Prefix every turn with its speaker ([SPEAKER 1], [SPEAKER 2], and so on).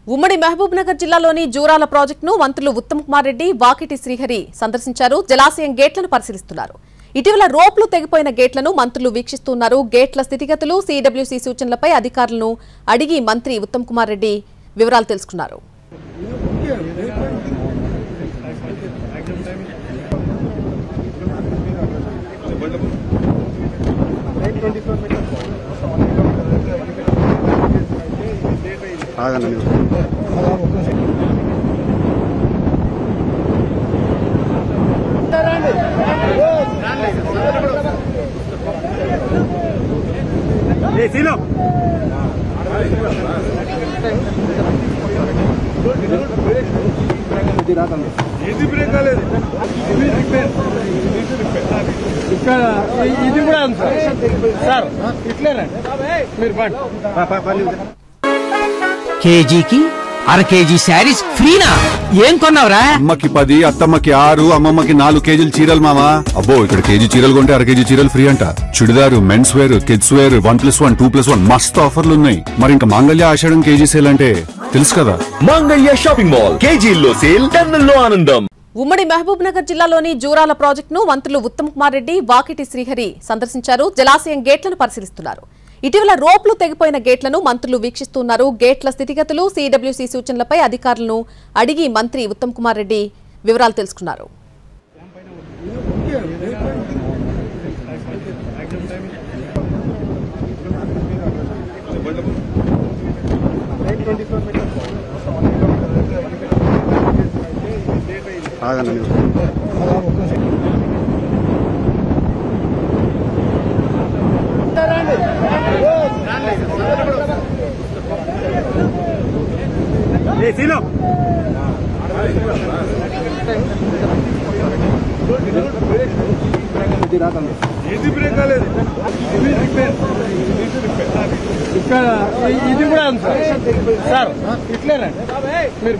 [SPEAKER 1] ఉమ్మడి మహబూబ్ నగర్ జిల్లాలోని జూరాల ప్రాజెక్టును మంత్రులు ఉత్తమ్ కుమార్ రెడ్డి, వాకిటి శ్రీహరి సందర్శించారు. జలాశయం గేట్లను పరిశీలిస్తున్నారు. ఇటీవల రోప్లు తెగిపోయిన గేట్లను మంత్రులు వీక్షిస్తున్నారు. గేట్ల స్థితిగతులు, సిడబ్ల్యూసీ సూచనలపై అధికారులను అడిగి మంత్రి ఉత్తమ్ కుమార్ రెడ్డి వివరాలు తెలుసుకున్నారు.
[SPEAKER 2] ఇది బ్రేక్ కాలేదు, ఇది కూడా సార్ ఇట్లేనండి మీరు
[SPEAKER 3] కేజీకి అర కేజీ శారీస్ ఫ్రీనా? ఏం కొన్నావురా?
[SPEAKER 4] అమ్మకి 10, అత్తమ్మకి 6, అమ్మమ్మకి 4 కేజీలు చీరలు మామా. అబ్బో, ఇక్కడ కేజీ చీరలు కొంటే అర కేజీ చీరలు ఫ్రీ అంట. Churidar, men's wear, kids wear 1+1, 2+1 మస్తు ఆఫర్లు ఉన్నాయి. మరి ఇంకా మాంగళ్య ఆషాఢం కేజీ సేల్ అంటే తెలుసు కదా.
[SPEAKER 5] మాంగళ్య షాపింగ్ మాల్ కేజీల్లో సేల్, టన్నుల్లో ఆనందం.
[SPEAKER 1] ఉమ్మడి మహబూబ్ నగర్ జిల్లాలోని జూరాల ప్రాజెక్టును మంత్రులు ఉత్తమ్ కుమార్ రెడ్డి, వాకిటి శ్రీహరి సందర్శించారు. జలాశయం గేట్లను పరిశీలిస్తున్నారు. ఇటీవల రోప్లు తెగిపోయిన గేట్లను మంత్రులు వీక్షిస్తున్నారు. గేట్ల స్థితిగతులు, సిడబ్ల్యూసీ సూచనలపై అధికారులను అడిగి మంత్రి ఉత్తమ్ కుమార్ రెడ్డి వివరాలు తెలుసుకున్నారు.
[SPEAKER 2] ఇది బ్రేక్ కాలేదు, ఇది కూడా సార్ ఇట్లేనండి మీరు